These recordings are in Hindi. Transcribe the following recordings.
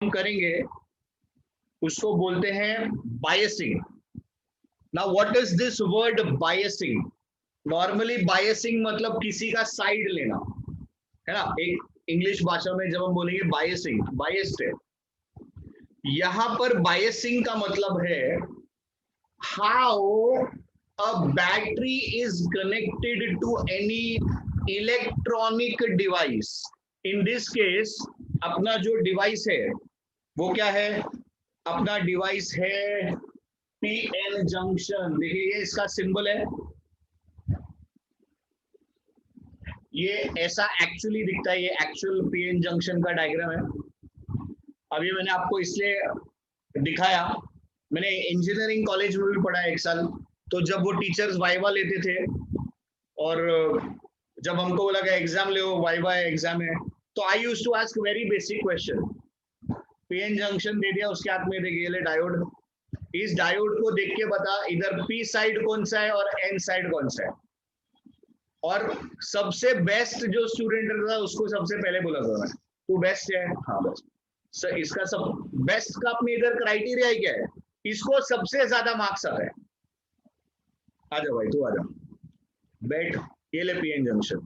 हम करेंगे उसको बोलते हैं biasing. Now what is this word biasing? Normally biasing मतलब किसी का साइड लेना, है ना। एक इंग्लिश भाषा में जब हम बोलेंगे बायसिंग, बायस्ड है। यहां पर बायसिंग का मतलब है how a battery is connected to any electronic device. In this case अपना जो डिवाइस है वो क्या है? अपना डिवाइस है पीएन जंक्शन। देखिए ये इसका सिंबल है, ये ऐसा एक्चुअली दिखता है, ये एक्चुअल पीएन जंक्शन का डायग्राम है। अभी मैंने आपको इसलिए दिखाया, मैंने इंजीनियरिंग कॉलेज में भी पढ़ा है 1 साल। तो जब वो टीचर्स वाइवा लेते थे और जब हमको बोला कि एग्जाम ले, वाइवा है, एग्जाम है, तो I use to ask very basic question. PN junction दे दिया, उसके हाथ में देखिए ले डायोड, इस डायोड को देख के बता इधर पी साइड कौन सा है और एन साइड कौन सा है। और सबसे बेस्ट जो स्टूडेंट था उसको सबसे पहले बोला था मैं, तू बेस्ट है, हाँ बेस्ट। सर इसका सब बेस्ट का अपने इधर क्राइटेरिया क्या है? इसको सबसे ज्यादा मार्क्स आता है। आ जाओ भाई, तू आ जाओ, बैठ, ये ले पीएन जंक्शन।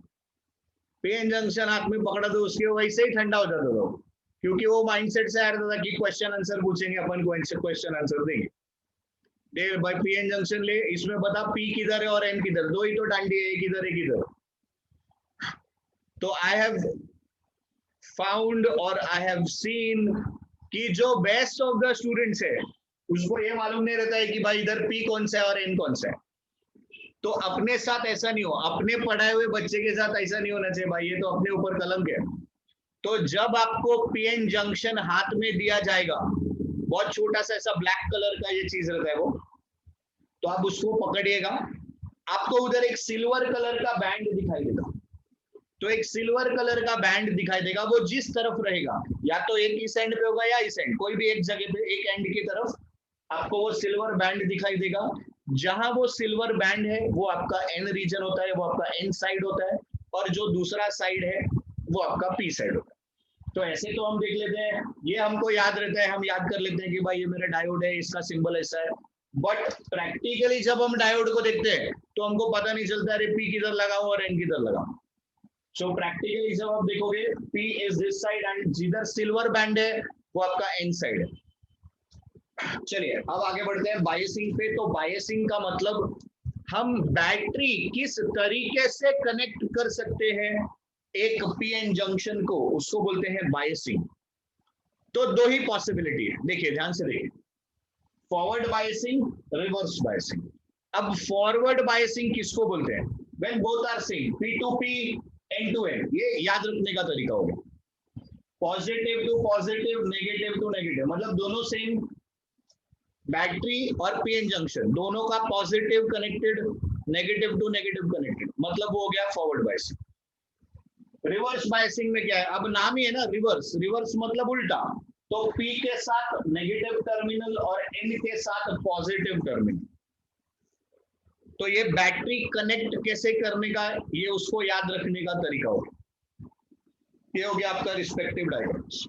पीएन जंक्शन हाथ में पकड़ा तो उसके वैसे ही ठंडा हो जाता था, क्योंकि वो माइंडसेट से आ रहा था कि क्वेश्चन आंसर पूछेंगे अपन, क्वेश्चन आंसर देंगे। देख भाई पीएन जंक्शन ले, इसमें बता पी किधर है और एन किधर, दो ही तो डांडी है, एक इधर एक इधर। तो आई हैव फाउंड और आई हैव सीन कि जो बेस्ट ऑफ द स्टूडेंट्स है उसको ये मालूम नहीं रहता है कि भाई इधर पी कौन सा है और एन कौन सा है। तो अपने साथ ऐसा नहीं हो, अपने पढ़ाए हुए बच्चे के साथ ऐसा नहीं होना चाहिए भाई, ये तो अपने ऊपर कलंक है। तो जब आपको पीएन जंक्शन हाथ में दिया जाएगा, बहुत छोटा सा ऐसा ब्लैक कलर का ये चीज रहता है वो, तो आप उसको पकड़िएगा, आपको उधर एक सिल्वर कलर का बैंड दिखाई देगा। तो एक सिल्वर कलर का बैंड दिखाई देगा, वो जिस तरफ रहेगा, या तो एक इस एंड पे होगा या इस एंड, कोई भी एक जगह पे एक एंड की तरफ आपको वो सिल्वर बैंड दिखाई देगा। जहां वो सिल्वर बैंड है वो आपका एन रीजन होता है, वो आपका एन साइड होता है, और जो दूसरा साइड है वो आपका पी साइड होता है। तो ऐसे तो हम देख लेते हैं, ये हमको याद रहता है, हम याद कर लेते हैं कि भाई ये मेरा डायोड है, इसका सिंबल ऐसा है। बट प्रैक्टिकली जब हम डायोड को देखते हैं तो हमको पता नहीं चलता अरे पी किधर लगाऊं और एन किधर लगाऊं। सो प्रैक्टिकली जब आप देखोगे P is this side and जिधर सिल्वर बैंड है वो आपका एन साइड है। चलिए अब आगे बढ़ते हैं बायसिंग पे। तो बायसिंग का मतलब हम बैटरी किस तरीके से कनेक्ट कर सकते हैं एक पीएन जंक्शन को, उसको बोलते हैं बायसिंग। तो दो ही पॉसिबिलिटी है, देखिए ध्यान से देखिए, फॉरवर्ड बायसिंग, रिवर्स बायसिंग। अब फॉरवर्ड बायसिंग किसको बोलते हैं? When both are same, P to P, N to N, ये याद रखने का तरीका हो गया। Positive to positive, negative to negative, मतलब दोनों सेम, बैटरी और पीएन जंक्शन दोनों का positive connected, negative to negative connected, मतलब वो हो गया फॉरवर्ड बायसिंग। रिवर्स बायसिंग में क्या है? अब नाम ही है ना रिवर्स, रिवर्स मतलब उल्टा। तो पी के साथ नेगेटिव टर्मिनल और एन के साथ पॉजिटिव टर्मिनल। तो ये बैटरी कनेक्ट कैसे करने का, ये उसको याद रखने का तरीका होगा। ये हो गया आपका respective diagrams.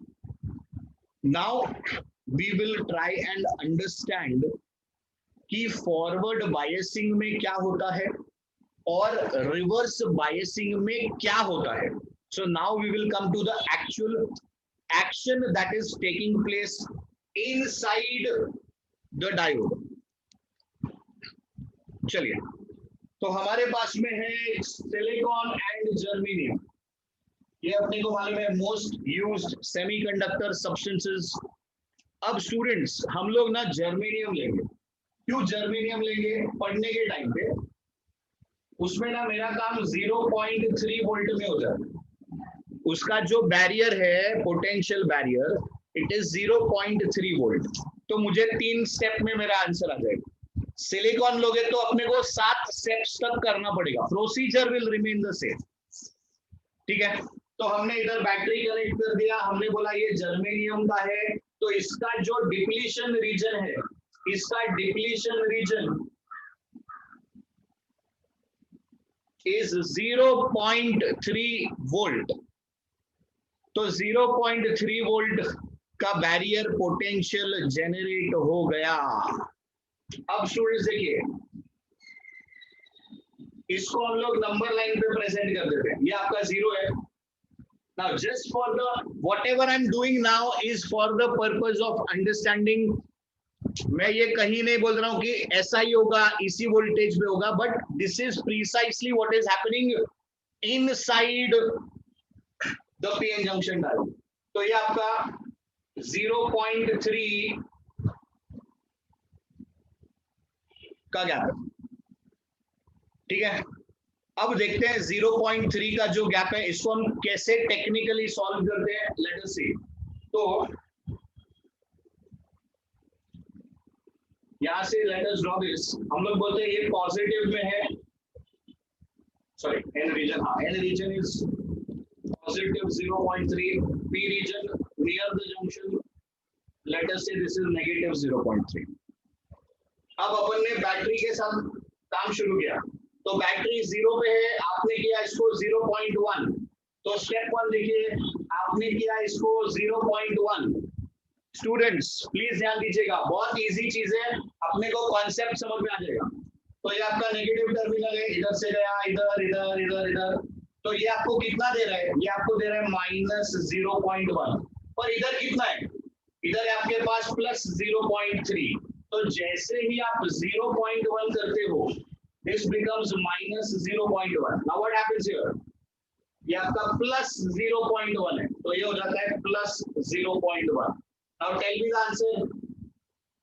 Now we will try and understand कि फॉरवर्ड बायसिंग में क्या होता है और रिवर्स बायसिंग में क्या होता है। So now we will come to the actual action that is taking place inside the diode. चलिए, तो हमारे पास में है सिलिकॉन एंड जर्मेनियम। ये अपने को मालूम है मोस्ट यूज्ड सेमीकंडक्टर सब्सटेंसेस। अब स्टूडेंट्स हम लोग ना जर्मेनियम लेंगे। क्यों जर्मेनियम लेंगे? पढ़ने के टाइम पे उसमें ना मेरा काम 0.3 वोल्ट में हो जाता है। उसका जो बैरियर है, potential barrier, it is 0.3 volt. तो मुझे 3 स्टेप में मेरा आंसर आ जाएगा। सिलिकॉन लोगे तो अपने को 7 स्टेप्स तक करना पड़ेगा, procedure will remain the same. ठीक है, तो हमने इधर बैटरी कनेक्ट कर दिया, हमने बोला ये जर्मेनियम का है, तो इसका जो डिप्लीशन रीजन है, इसका डिप्लीशन रीजन इज 0.3 वोल्ट। तो 0.3 वोल्ट का बैरियर पोटेंशियल जेनरेट हो गया। अब स्टूडेंट्स देखिए, इसको हम लोग नंबर लाइन पे प्रेजेंट कर देते हैं, ये आपका 0 है। Now just for the whatever I'm doing now is for the purpose of understanding। मैं ये कहीं नहीं बोल रहा हूं कि ऐसा ही होगा, इसी वोल्टेज पे होगा, but this is precisely what is happening inside the PN junction diode. तो ये आपका 0.3 का गैप है, ठीक है। अब देखते हैं 0.3 का जो गैप है, इसको हम कैसे टेक्निकली सॉल्व करते हैं, लेट अस सी। तो यहां से लेट अस ड्रॉ दिस, हम लोग बोलते हैं ये पॉजिटिव में है, सॉरी एन रीजन, हाँ N region is positive 0.3, P region near the junction, let us say this is negative 0.3। अब अपन ने बैटरी के साथ काम शुरू किया, तो बैटरी 0 पे है, आपने किया इसको 0.1, तो स्टेप 1 देखिए, आपने किया इसको 0.1। स्टूडेंट्स प्लीज ध्यान दीजिएगा, बहुत इजी चीज है, अपने को कॉन्सेप्ट समझ में आ जाएगा। तो ये आपका नेगेटिव टर्मिनल है, इधर से गया इधर इधर इधर इधर, तो ये आपको कितना दे रहा है, ये आपको दे रहा है -0.1, और इधर कितना है, इधर है आपके पास +0.3। तो जैसे ही आप 0.1 करते हो, this becomes -0.1। now what happens here, ये आपका +0.1 है, तो ये हो जाता है +0.1। now tell me the answer,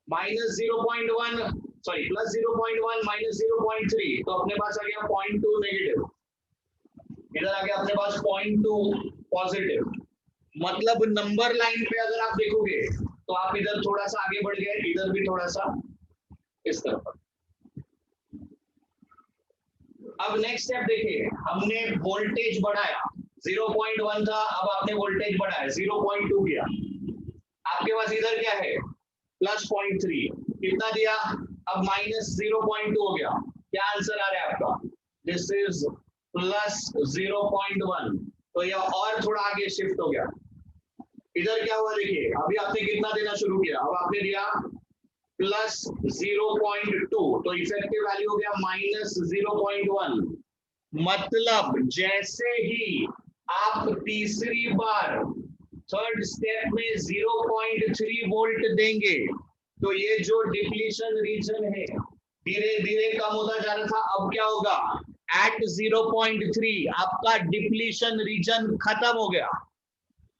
-0.1 sorry +0.1 -0.3, तो अपने पास आ गया 0.2 नेगेटिव, इधर आ गया अपने पास 0.2 पॉजिटिव। मतलब नंबर लाइन पे अगर आप देखोगे तो आप इधर थोड़ा सा आगे बढ़ गए, इधर भी थोड़ा सा इस तरफ। अब नेक्स्ट स्टेप देखिए, हमने वोल्टेज बढ़ाया, 0.1 था, अब आपने वोल्टेज बढ़ाया 0.2 किया, आपके पास इधर क्या है +0.3, कितना दिया, अब -0.2 हो गया, क्या आंसर आ रहा है आपका, दिस इज +0.1। तो ये और थोड़ा आगे शिफ्ट हो गया, इधर क्या हुआ देखिए, अभी आपने कितना देना शुरू किया, अब आपने दिया +0.2, तो इफेक्टिव वैल्यू हो गया -0.1। मतलब जैसे ही आप तीसरी बार थर्ड स्टेप में 0.3 वोल्ट देंगे, तो ये जो डिप्लीशन रीजन है धीरे धीरे कम होता जा रहा था, अब क्या होगा, एट 0.3 आपका डिप्लीशन रीजन खत्म हो गया,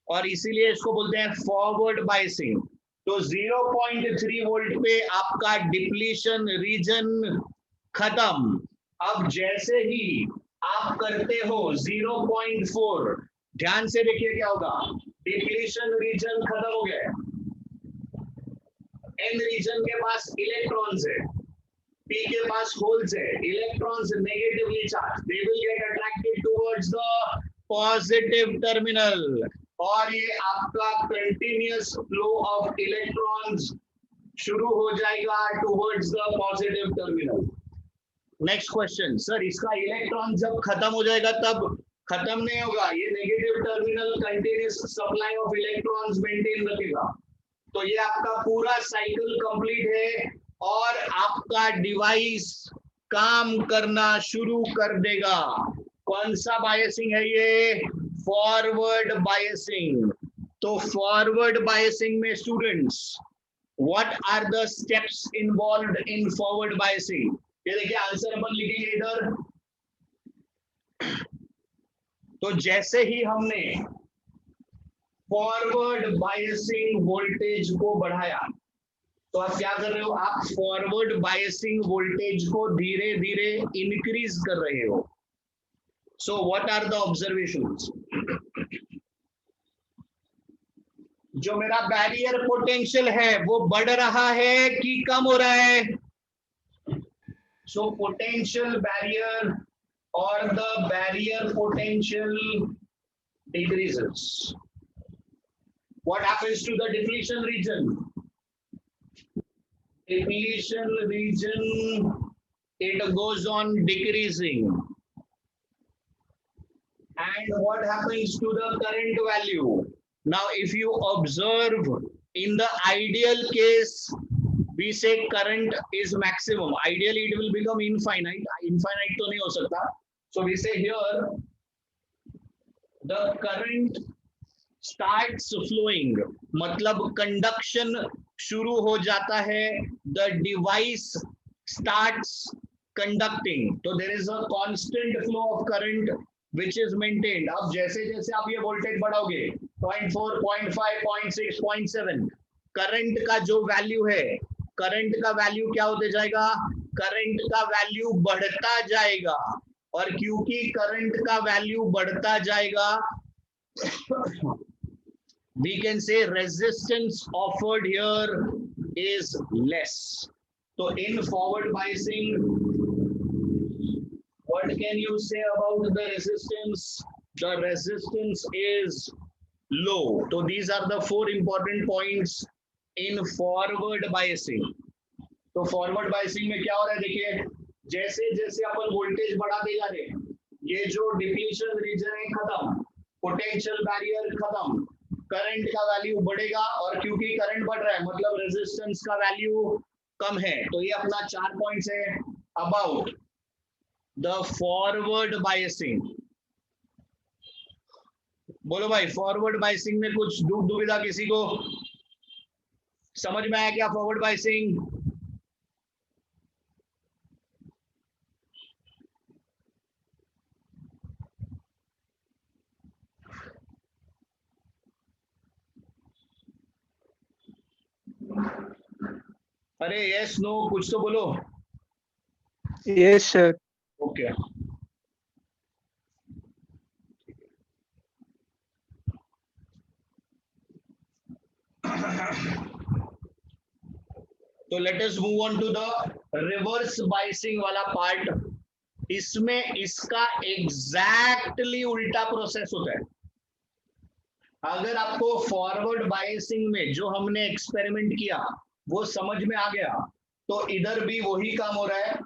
और इसीलिए इसको बोलते हैं फॉरवर्ड बायसिंग। तो 0.3 वोल्ट पे आपका डिप्लीशन रीजन खत्म। अब जैसे ही आप करते हो 0.4, ध्यान से देखिए क्या होगा, डिप्लीशन रीजन खत्म हो गया, एन रीजन के पास इलेक्ट्रॉन्स है, पी के पास होल्स है, electrons negatively charge, they will get attracted towards the positive terminal, और ये आपका कंटिन्यूअस फ्लो ऑफ इलेक्ट्रॉन्स शुरू हो जाएगा towards the positive terminal. Next question, sir इसका इलेक्ट्रॉन जब खत्म हो जाएगा तब खत्म नहीं होगा, ये negative terminal continuous supply of electrons maintain रखेगा। तो ये आपका पूरा साइकिल कंप्लीट है और आपका डिवाइस काम करना शुरू कर देगा। कौन सा बायसिंग है ये, फॉरवर्ड बायसिंग। तो फॉरवर्ड बायसिंग में students what are the steps involved in forward biasing, ये देखिए आंसर अपन लिखेंगे इधर। तो जैसे ही हमने फॉरवर्ड बायसिंग वोल्टेज को बढ़ाया, तो आप क्या कर रहे हो, आप फॉरवर्ड बायसिंग वोल्टेज को धीरे धीरे इंक्रीज कर रहे हो। So what are the observations, जो मेरा बैरियर पोटेंशियल है वो बढ़ रहा है कि कम हो रहा है। सो पोटेंशियल बैरियर और the barrier potential decreases. What happens to the depletion region? Depletion region, it goes on decreasing. And what happens to the current value? Now if you observe, in the ideal case we say current is maximum. Ideally it will become infinite. Infinite तो नहीं हो सकता. So we say here the current starts flowing, मतलब कंडक्शन शुरू हो जाता है. The device starts conducting. तो there is a constant flow of current which is maintained. अब जैसे जैसे आप ये वोल्टेज बढ़ाओगे 0.4, 0.5, 0.6, 0.7, करंट का जो वैल्यू है, करंट का वैल्यू क्या होते जाएगा? करंट का वैल्यू बढ़ता जाएगा. और क्योंकि करंट का वैल्यू बढ़ता जाएगा, we can say resistance offered here is less. So in forward biasing, what can you say about the resistance? The resistance is low. So these are the 4 important points in forward biasing. तो फॉरवर्ड बायसिंग में क्या हो रहा है? देखिए, जैसे जैसे अपन वोल्टेज बढ़ाते जा रहे हैं, ये जो डिप्लीशन रीजन है खत्म, पोटेंशियल बैरियर खत्म, करंट का वैल्यू बढ़ेगा. और क्योंकि करंट बढ़ रहा है मतलब रेजिस्टेंस का वैल्यू कम है. तो ये अपना 4 पॉइंट्स है अबाउट द फॉरवर्ड बायसिंग. बोलो भाई, फॉरवर्ड बायसिंग में कुछ दुविधा किसी को? समझ में आया क्या फॉरवर्ड बायसिंग? अरे यस नो कुछ तो बोलो. Yes sir. ओके. तो let us move on to the reverse biasing वाला पार्ट. इसमें इसका एग्जैक्टली उल्टा प्रोसेस होता है. अगर आपको फॉरवर्ड बायसिंग में जो हमने एक्सपेरिमेंट किया वो समझ में आ गया, तो इधर भी वही काम हो रहा है.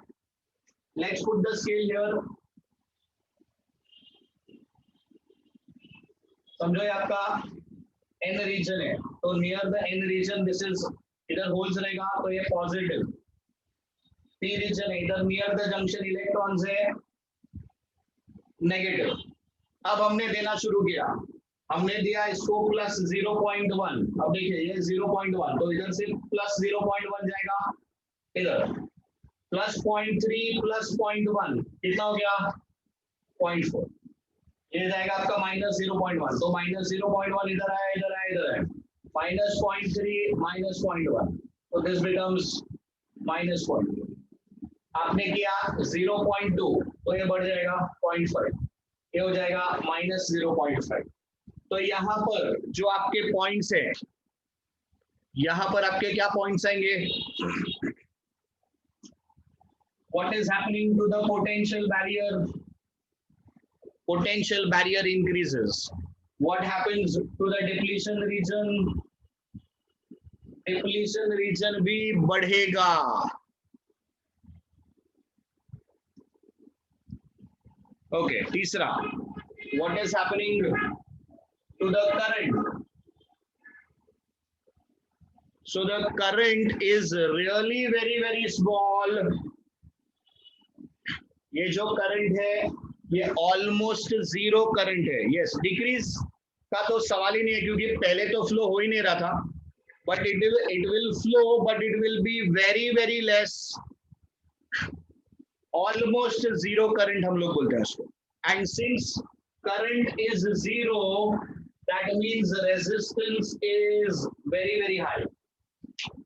Let's put the scale here. समझो ये आपका एन रीजन है, तो near the N region this is, इधर होल्स रहेगा तो ये पॉजिटिव. पी रीजन है, इधर नियर द जंक्शन इलेक्ट्रॉन्स है नेगेटिव. अब हमने देना शुरू किया, हमने दिया इसको प्लस 0.1. अब देखिए ये 0.1, तो इधर से प्लस 0.1 जाएगा, इधर प्लस 0.3 प्लस 0.1 कितना हो गया? 0.4. ये जाएगा आपका माइनस 0.1. तो माइनस 0.1 इधर आया, इधर आया, इधर आया, माइनस 0.3 माइनस 0.1. तो दिस बिकम्स माइनस 0.2. आपने किया 0.2, तो ये बढ़ जाएगा 0.5, ये हो जाएगा माइनस 0.5. तो यहाँ पर जो आपके पॉइंट्स है, यहाँ पर आपके क्या पॉइंट्स आएंगे? What is happening to the potential barrier? Potential barrier increases. What happens to the depletion region? Depletion region भी बढ़ेगा. Okay, तीसरा, what is happening to the current? So the current is really very small. ये जो करंट है ये ऑलमोस्ट जीरो करंट है. यस, डिक्रीज का तो सवाल ही नहीं है क्योंकि पहले तो फ्लो हो ही नहीं रहा था. But it will flow, but it will be very less. Almost zero current हम लोग बोलते हैं उसको. And since current is zero, that means resistance is very high.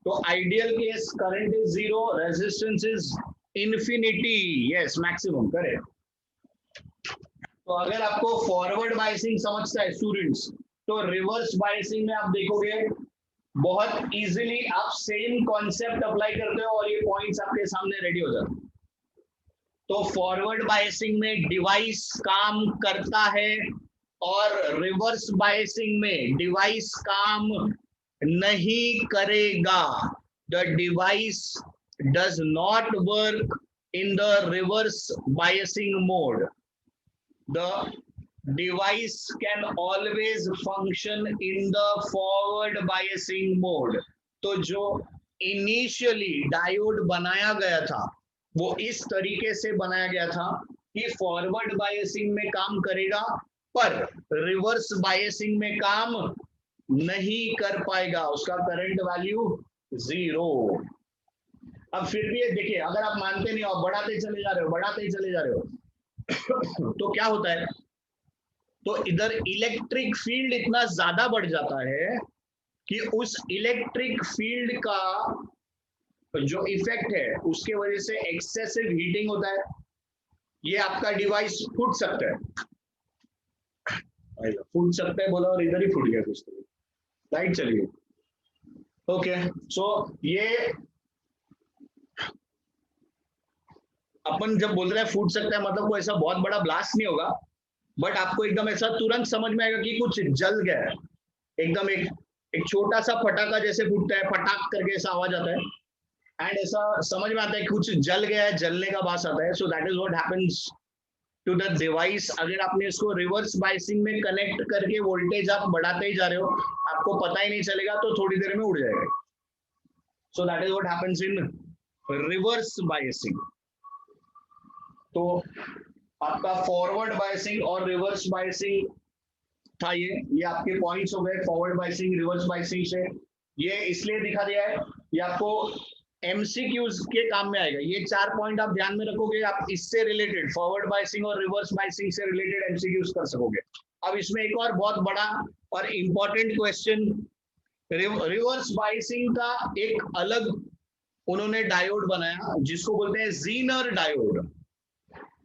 तो ideal case current is zero, resistance is infinity. Yes, maximum. Correct. तो अगर आपको फॉरवर्ड बायसिंग समझता है स्टूडेंट्स, तो रिवर्स बायसिंग में आप देखोगे बहुत इजीली आप सेम कॉन्सेप्ट अप्लाई करते हो और ये पॉइंट्स आपके सामने रेडी हो जाते हैं. तो फॉरवर्ड बायसिंग में डिवाइस काम करता है और रिवर्स बायसिंग में डिवाइस काम नहीं करेगा. The device does not work in the reverse biasing mode. The device can always function in the forward biasing mode. तो जो इनिशियली डायोड बनाया गया था वो इस तरीके से बनाया गया था कि फॉरवर्ड बायसिंग में काम करेगा पर रिवर्स बायसिंग में काम नहीं कर पाएगा, उसका करंट वैल्यू 0। अब फिर भी देखिए, अगर आप मानते नहीं हो, बढ़ाते चले जा रहे हो तो क्या होता है, तो इधर इलेक्ट्रिक फील्ड इतना ज्यादा बढ़ जाता है कि उस इलेक्ट्रिक फील्ड का जो इफेक्ट है उसके वजह से एक्सेसिव हीटिंग होता है, ये आपका डिवाइस फूट सकता है बोला और इधर ही फूट गया कुछ, तो लाइट चली गई। ओके, सो ये अपन जब बोल रहे हैं फूट सकता है मतलब कोई ऐसा बहुत बड़ा ब्लास्ट नहीं होगा, बट आपको एकदम ऐसा तुरंत समझ में आएगा कि कुछ जल गया है, एकदम एक छोटा सा फटाका जैसे फूटता है, फटाक करके ऐसा आवाज आता है, एंड ऐसा समझ में आता है कुछ जल गया है, जलने का आवाज आता है। So that is what happens to the device. अगर आपने इसको रिवर्स बायसिंग में कनेक्ट करके वोल्टेज आप बढ़ाते ही जा रहे हो, आपको पता ही नहीं चलेगा, तो थोड़ी देर में उड़ जाएगा। सो that is what happens in reverse biasing. तो आपका फॉरवर्ड बायसिंग और रिवर्स बायसिंग था, ये आपके पॉइंट्स हो गए फॉरवर्ड बायसिंग रिवर्स बायसिंग से। ये इसलिए दिखा दिया है, ये आपको एमसीक्यूज के काम में आएगा। ये 4 पॉइंट आप ध्यान में रखोगे, आप इससे रिलेटेड फॉरवर्ड बायसिंग और रिवर्स बायसिंग से रिलेटेड एमसीक्यूज कर सकोगे। अब इसमें एक और बहुत बड़ा और इंपॉर्टेंट क्वेश्चन, रिवर्स बायसिंग का एक अलग उन्होंने डायोड बनाया जिसको बोलते हैं जीनर डायोड।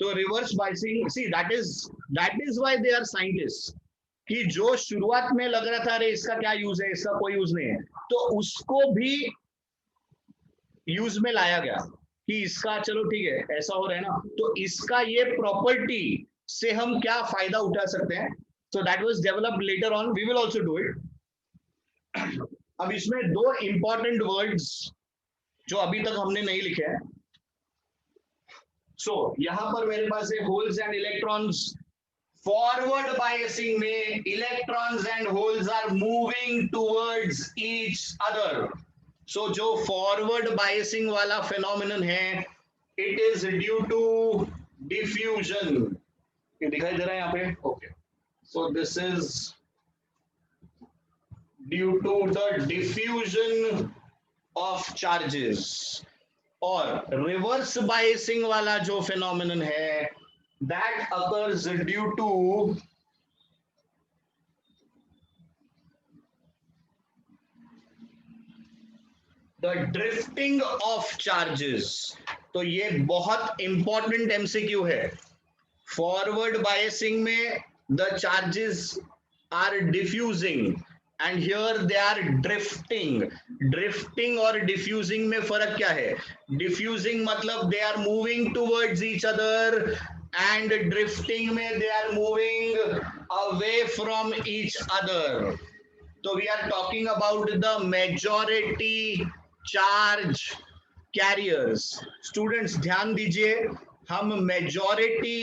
तो reverse biasing, see that is why they are scientist, कि जो शुरुआत में लग रहा था अरे इसका क्या यूज है, इसका कोई यूज नहीं है, तो उसको भी यूज में लाया गया कि इसका चलो ठीक है ऐसा हो रहा है ना, तो इसका ये प्रॉपर्टी से हम क्या फायदा उठा सकते हैं। So that was developed later on, we will also do it. अब इसमें 2 इंपॉर्टेंट वर्ड्स जो अभी तक हमने नहीं लिखे हैं। सो यहां पर मेरे पास है holes and electrons. Forward biasing में electrons and holes are moving towards each other. So जो फॉरवर्ड बायसिंग वाला फेनोमेनन है, it is due to diffusion. ये दिखाई दे रहा है यहाँ पे? Okay, so this is due to the diffusion of charges. और रिवर्स बायसिंग वाला जो फेनोमेनन है, that occurs due to the drifting of charges। तो ये बहुत इंपॉर्टेंट एमसीक्यू है। फॉरवर्ड बायसिंग में the charges are diffusing and here they are drifting. Drifting और डिफ्यूजिंग में फर्क क्या है? डिफ्यूजिंग मतलब they are moving towards each other, and drifting में they are moving away from each other। तो we are talking about the majority charge carriers। Students ध्यान दीजिए, हम majority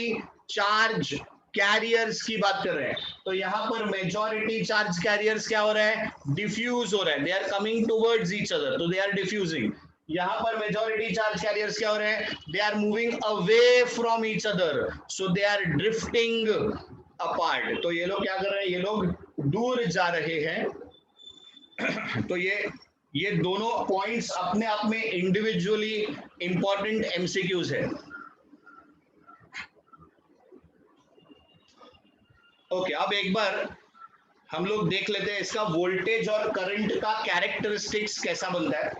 charge carriers की बात कर रहे हैं। तो यहाँ पर majority charge carriers क्या हो रहा है? diffuse हो रहा है, they are coming towards each other, तो they are diffusing। यहाँ पर मेजॉरिटी चार्ज कैरियर्स क्या हो रहे हैं? They are moving away from each other, so they are drifting apart. तो ये लोग क्या कर रहे हैं? ये लोग दूर जा रहे हैं। तो ये दोनों पॉइंट्स अपने आप में इंडिविजुअली इंपॉर्टेंट एमसीक्यूज है। ओके, अब एक बार हम लोग देख लेते हैं इसका वोल्टेज और करंट का कैरेक्टरिस्टिक्स कैसा बनता है।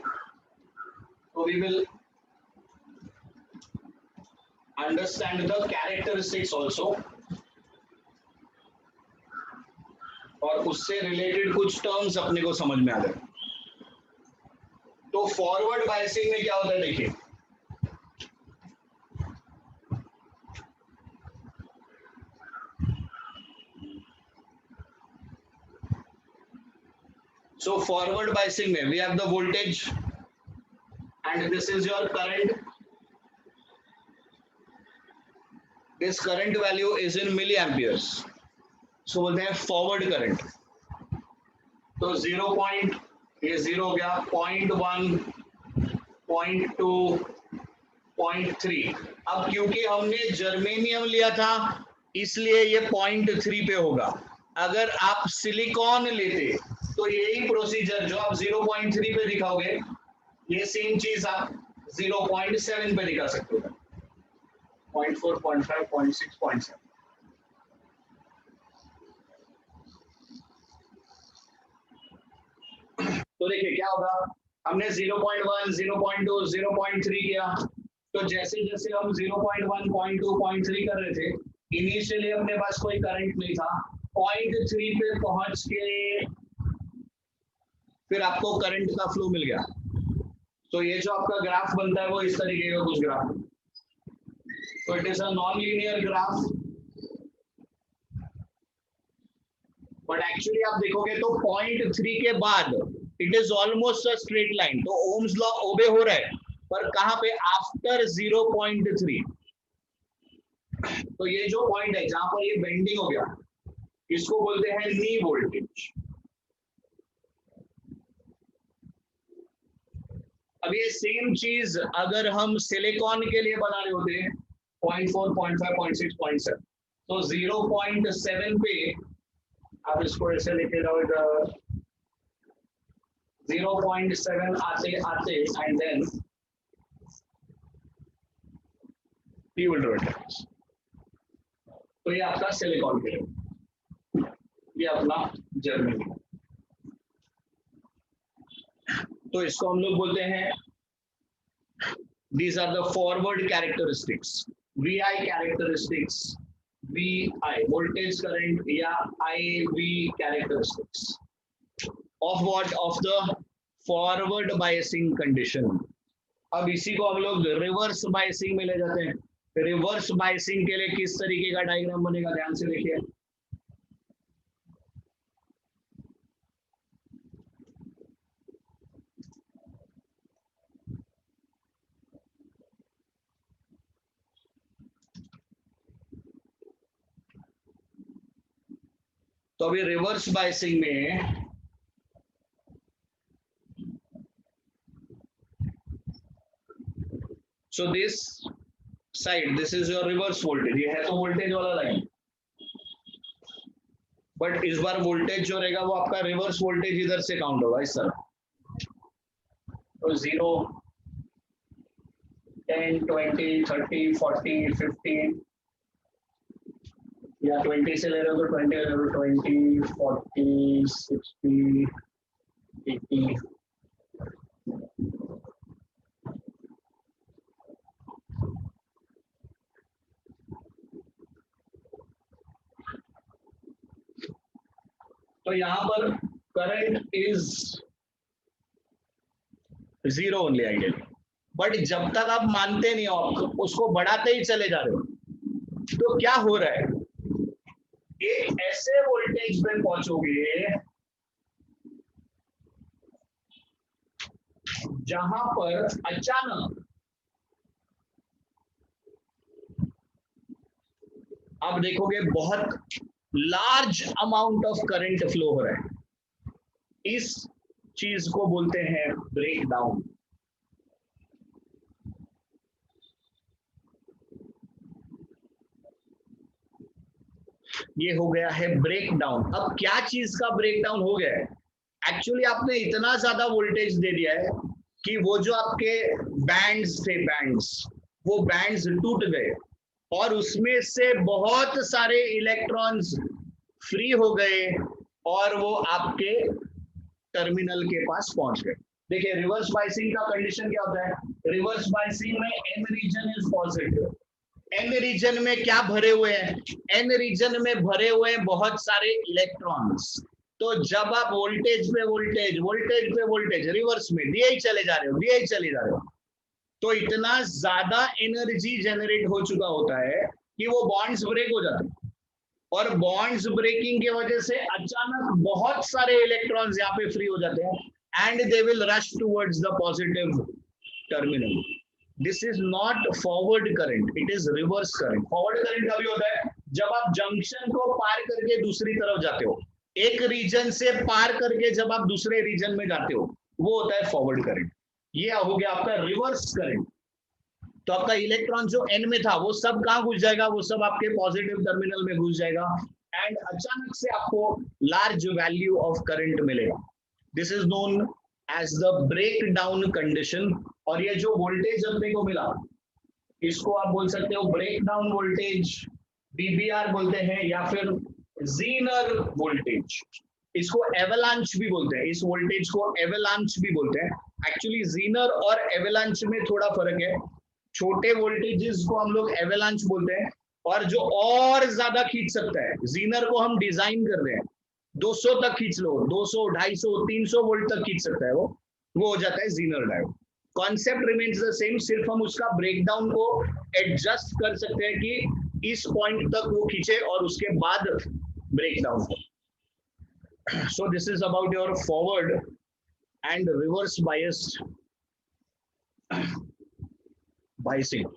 So we will understand the characteristics also, और उससे रिलेटेड कुछ टर्म्स अपने को समझ में आ गए। तो फॉरवर्ड बायसिंग में क्या होता है देखिए, so forward biasing में we have the voltage and this is your current. This current value is in milliamperes, इसको बोलते हैं फॉरवर्ड करंट। तो 0 पॉइंट, ये 0 हो गया, 0.1, 0.2, 0.3। अब क्योंकि हमने जर्मेनियम लिया था इसलिए ये 0.3 पे होगा। अगर आप सिलिकॉन लेते तो यही प्रोसीजर जो आप 0.3 पे दिखाओगे, ये सेम चीज आप 0.7 पे दिखा सकते हो, 0.4, 0.5, 0.6, 0.7। तो देखिए क्या होगा, हमने 0.1, 0.2, 0.3 किया, तो जैसे जैसे हम 0.1, 0.2, 0.3 कर रहे थे, इनिशियली अपने पास कोई करंट नहीं था, 0.3 पे पहुंच के फिर आपको करंट का फ्लो मिल गया। तो ये जो आपका ग्राफ बनता है वो इस तरीके का कुछ ग्राफ, तो it is a non linear graph, but actually आप देखोगे तो 0.3 के बाद it is almost a straight line. तो ओम्स लॉ ओबे हो रहा है, पर कहां पे, आफ्टर 0.3। तो ये जो पॉइंट है जहां पर ये बेंडिंग हो गया, इसको बोलते हैं नी वोल्टेज। अब ये सेम चीज अगर हम सिलिकॉन के लिए बना रहे होते हैं 0.4, 0.5, 0.6, 0.7, तो 0.7 पे आप इसको ऐसे लेके जाओ इधर, 0.7 आते आते and then P will rotate। तो ये आपका सिलिकॉन के लिए, ये अपना जर्मनी। तो इसको हम लोग बोलते हैं, these are the forward characteristics, VI characteristics, VI voltage current या IV characteristics of what, of the forward biasing condition। अब इसी को हम लोग रिवर्स बायसिंग में ले जाते हैं। रिवर्स बायसिंग के लिए किस तरीके का डायग्राम बनेगा, ध्यान से देखिए। तो अभी रिवर्स बायसिंग में so this side, this is your reverse voltage, ये है तो वोल्टेज वाला लाइन, बट इस बार वोल्टेज जो रहेगा वो आपका रिवर्स वोल्टेज इधर से काउंट होगा इस तरह। तो 0, 10, 20, 30, 40, 50 या 20 से ले रहे हो तो 20 ले रहे हो, 20, 40, 60, 80। तो यहां पर current is 0 only ideally, but जब तक आप मानते नहीं हो, आप उसको बढ़ाते ही चले जा रहे हो, तो क्या हो रहा है, एक ऐसे वोल्टेज पे पहुंचोगे जहां पर अचानक आप देखोगे बहुत large amount of current flow हो रहा है। इस चीज को बोलते हैं ब्रेक डाउन। ये हो गया है ब्रेक डाउन। अब क्या चीज का ब्रेक डाउन हो गया है, एक्चुअली आपने इतना ज्यादा वोल्टेज दे दिया है कि वो जो आपके बैंड्स थे, वो बैंड्स टूट गए और उसमें से बहुत सारे इलेक्ट्रॉन्स फ्री हो गए और वो आपके टर्मिनल के पास पहुंच गए। देखिए रिवर्स बायसिंग का कंडीशन क्या होता है, रिवर्स बायसिंग में N region is positive. N region में क्या भरे हुए हैं, एन रीजन में भरे हुए हैं बहुत सारे इलेक्ट्रॉन्स। तो जब आप वोल्टेज पे वोल्टेज, वोल्टेज पे वोल्टेज रिवर्स में दिए ही चले जा रहे हो, दिए ही चले जा रहे हो, तो इतना ज्यादा एनर्जी जनरेट हो चुका होता है कि वो बॉन्ड्स ब्रेक हो जाते हैं और बॉन्ड्स ब्रेकिंग की वजह से अचानक बहुत सारे इलेक्ट्रॉन्स यहाँ पे फ्री हो जाते हैं and they will rush towards the positive terminal. This is not forward current, it is reverse current. Forward current कभी होता है जब आप जंक्शन को पार करके दूसरी तरफ जाते हो, एक रीजन से पार करके जब आप दूसरे रीजन में जाते हो, वो होता है फॉरवर्ड करंट। ये हो गया आपका रिवर्स करंट। तो आपका इलेक्ट्रॉन जो एन में था वो सब कहां घुस जाएगा, वो सब आपके पॉजिटिव टर्मिनल में घुस जाएगा एंड अचानक से आपको लार्ज वैल्यू ऑफ करंट मिलेगा। This is known as the breakdown condition. और ये जो वोल्टेज अपने को मिला, इसको आप बोल सकते हो ब्रेक डाउन वोल्टेज, बीबीआर बोलते हैं, या फिर जीनर वोल्टेज। इसको एवलांच भी बोलते हैं, इस वोल्टेज को एवलांच भी बोलते हैं। एक्चुअली जीनर और एवलांच में थोड़ा फर्क है। छोटे वोल्टेजेस को हम लोग एवलांच बोलते हैं, और जो और ज्यादा खींच सकता है, जीनर को हम डिजाइन कर रहे हैं 200 तक खींच लो, 200, 250, 300 वोल्ट तक खींच सकता है, वो हो जाता है Zener diode. Concept remains the same, सिर्फ हम उसका ब्रेकडाउन को एडजस्ट कर सकते हैं कि इस पॉइंट तक वो खींचे और उसके बाद ब्रेकडाउन हो। So this is about your forward and reverse biased biasing.